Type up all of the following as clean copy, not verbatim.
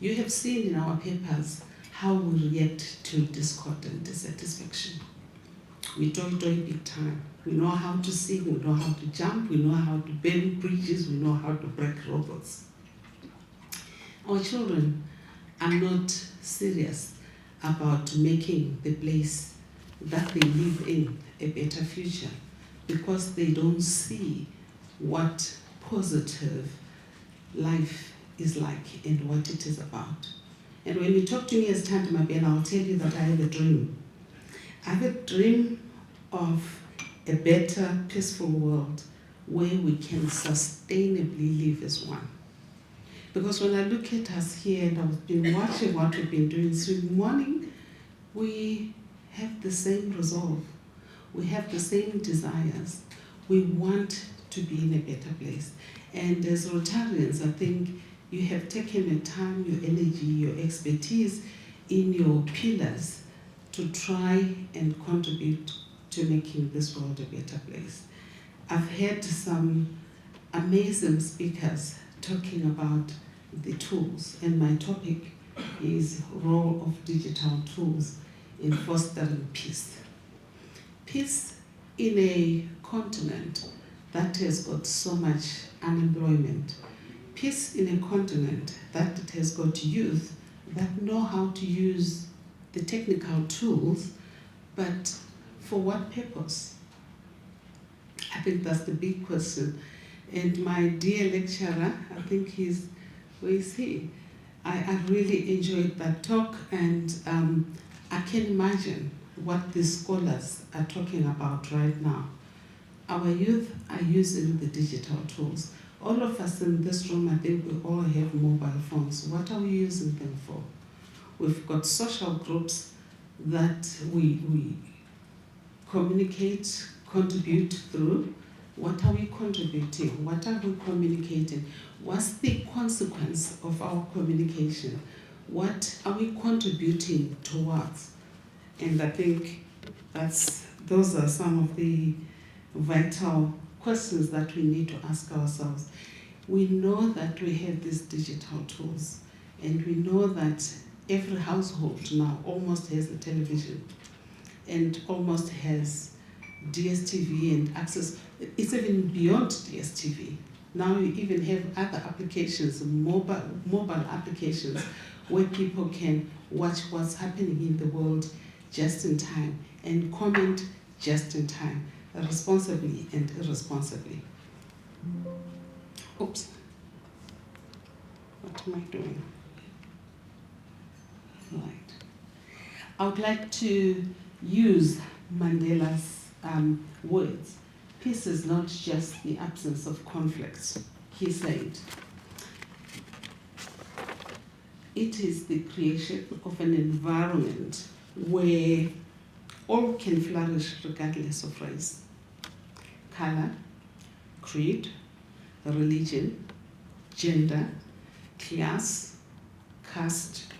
You have seen in our papers how we react to discord and dissatisfaction. We joy big time. We know how to sing, we know how to jump, we know how to build bridges, we know how to break robots. Our children are not serious about making the place that they live in a better future because they don't see what positive life is like and what it is about. And when you talk to me as Thandi Mabena, I'll tell you that I have a dream. I have a dream of a better, peaceful world where we can sustainably live as one. Because when I look at us here and I've been watching what we've been doing since morning, we have the same resolve. We have the same desires. We want to be in a better place. And as Rotarians, I think you have taken your time, your energy, your expertise in your pillars to try and contribute to making this world a better place. I've heard some amazing speakers talking about the tools, and my topic is role of digital tools in fostering peace. Peace in a continent that has got so much unemployment. Peace in a continent that has got youth that know how to use the technical tools, but for what purpose? I think that's the big question. And my dear lecturer, I think where is he? I really enjoyed that talk, and I can imagine what the scholars are talking about right now. Our youth are using the digital tools. All of us in this room, I think we all have mobile phones. What are we using them for? We've got social groups that we communicate, contribute through. What are we contributing? What are we communicating? What's the consequence of our communication? What are we contributing towards? And I think those are some of the vital questions that we need to ask ourselves. We know that we have these digital tools, and we know that every household now almost has a television and almost has DSTV and access. It's even beyond DSTV. Now you even have other applications, mobile applications, where people can watch what's happening in the world just in time and comment just in time, responsibly and irresponsibly. Oops. What am I doing? Right. I would like to use Mandela's words. Peace is not just the absence of conflicts, he said. It is the creation of an environment where all can flourish regardless of race, color, creed, religion, gender, class, caste,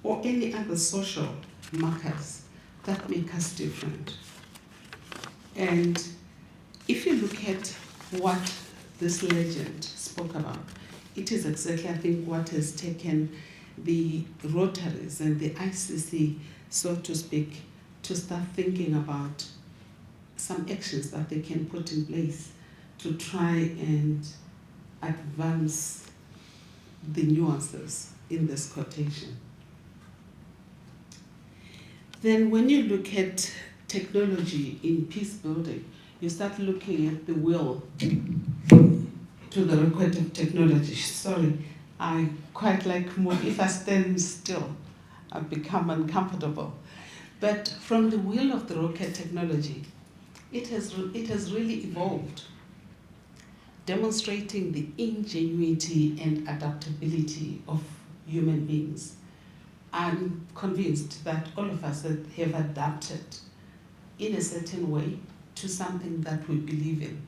or any other social markers that make us different. And if you look at what this legend spoke about, it is exactly, I think, what has taken the Rotaries and the ICC, so to speak, to start thinking about some actions that they can put in place to try and advance the nuances in this quotation. Then when you look at technology in peace building, you start looking at the will to the record of technology. Sorry, I quite like move. If I stand still, I become uncomfortable. But from the wheel of the rocket technology, it has really evolved, demonstrating the ingenuity and adaptability of human beings. I'm convinced that all of us have adapted in a certain way to something that we believe in.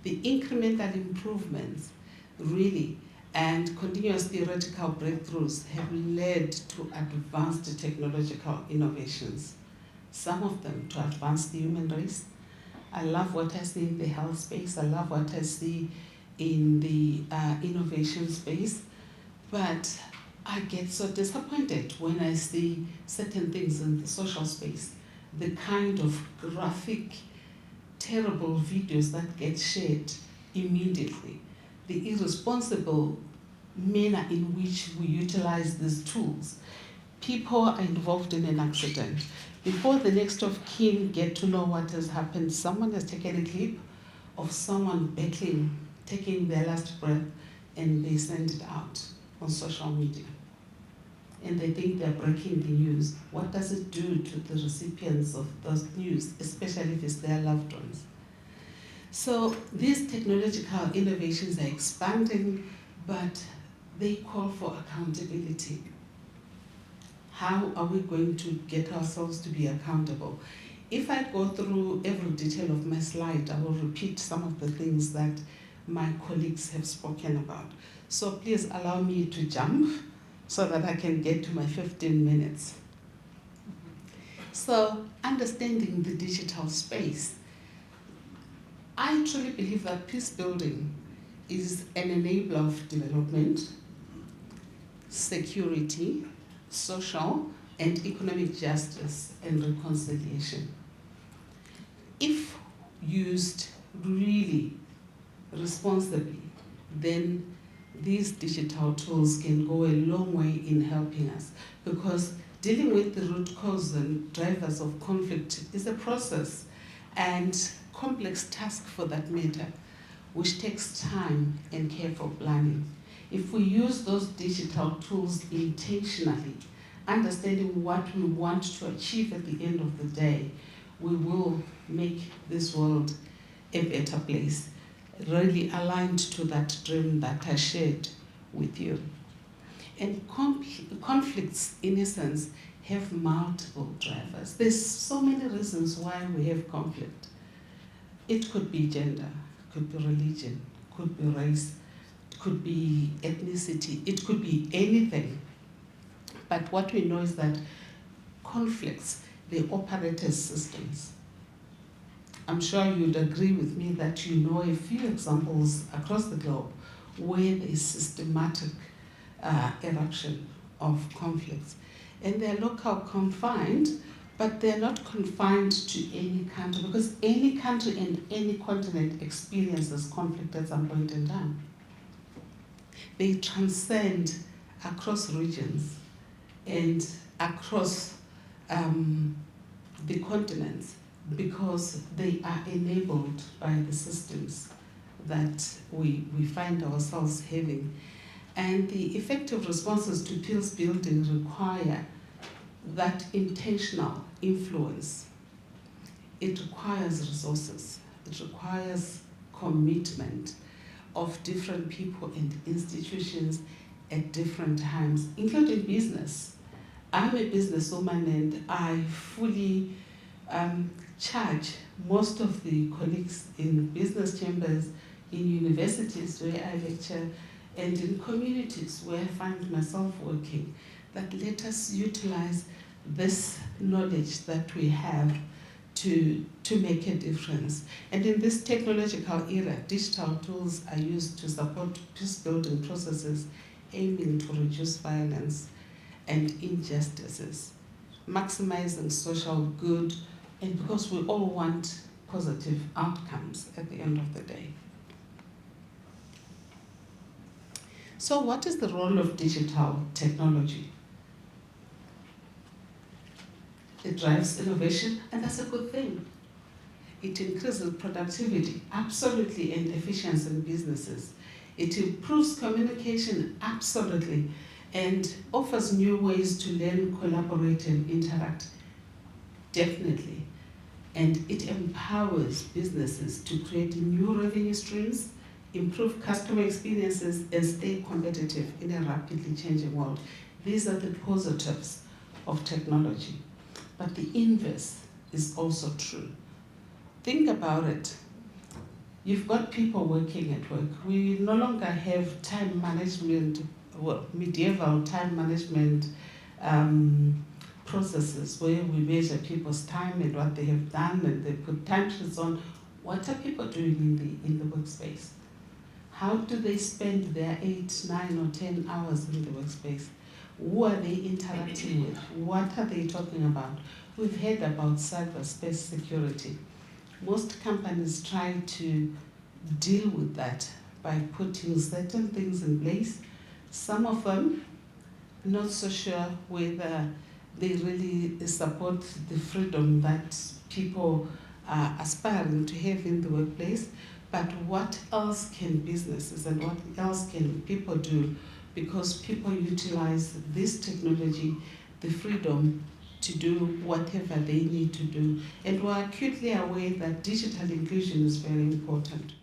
The incremental improvements, really, and continuous theoretical breakthroughs have led to advanced technological innovations, some of them to advance the human race. I love what I see in the health space, I love what I see in the innovation space, but I get so disappointed when I see certain things in the social space, the kind of graphic, terrible videos that get shared immediately, the irresponsible manner in which we utilize these tools. People are involved in an accident. Before the next of kin get to know what has happened, someone has taken a clip of someone battling, taking their last breath, and they send it out on social media. And they think they're breaking the news. What does it do to the recipients of those news, especially if it's their loved ones? So these technological innovations are expanding, but they call for accountability. How are we going to get ourselves to be accountable? If I go through every detail of my slide, I will repeat some of the things that my colleagues have spoken about. So please allow me to jump so that I can get to my 15 minutes. So understanding the digital space. I truly believe that peace building is an enabler of development, security, social and economic justice and reconciliation. If used really responsibly, then these digital tools can go a long way in helping us, because dealing with the root cause and drivers of conflict is a process and complex task for that matter, which takes time and careful planning. If we use those digital tools intentionally, understanding what we want to achieve at the end of the day, we will make this world a better place, really aligned to that dream that I shared with you. And conflicts, in essence, have multiple drivers. There's so many reasons why we have conflict. It could be gender, it could be religion, it could be race, it could be ethnicity, it could be anything. But what we know is that conflicts, they operate as systems. I'm sure you'd agree with me that you know a few examples across the globe where there is systematic eruption of conflicts. And they're local confined, but they're not confined to any country, because any country and any continent experiences conflict at some point in time. They transcend across regions and across the continents, because they are enabled by the systems that we find ourselves having. And the effective responses to peace building require that intentional influence. It requires resources. It requires commitment of different people and institutions at different times, including business. I'm a businesswoman and I fully charge most of the colleagues in business chambers, in universities where I lecture, and in communities where I find myself working, that let us utilize this knowledge that we have to make a difference. And in this technological era, digital tools are used to support peace-building processes aiming to reduce violence and injustices, maximizing social good, and because we all want positive outcomes at the end of the day. So what is the role of digital technology? It drives innovation, and that's a good thing. It increases productivity, absolutely, and efficiency in businesses. It improves communication, absolutely, and offers new ways to learn, collaborate, and interact, definitely. And it empowers businesses to create new revenue streams, improve customer experiences, and stay competitive in a rapidly changing world. These are the positives of technology. But the inverse is also true. Think about it. You've got people working at work. We no longer have time management, well, medieval time management processes where we measure people's time and what they have done, and they put timesheets on. What are people doing in the workspace? How do they spend their 8, 9, or 10 hours in the workspace? Who are they interacting with? What are they talking about? We've heard about cyberspace security. Most companies try to deal with that by putting certain things in place. Some of them, not so sure whether they really support the freedom that people are aspiring to have in the workplace. But what else can businesses and what else can people do? Because people utilize this technology, the freedom to do whatever they need to do. And we're acutely aware that digital inclusion is very important.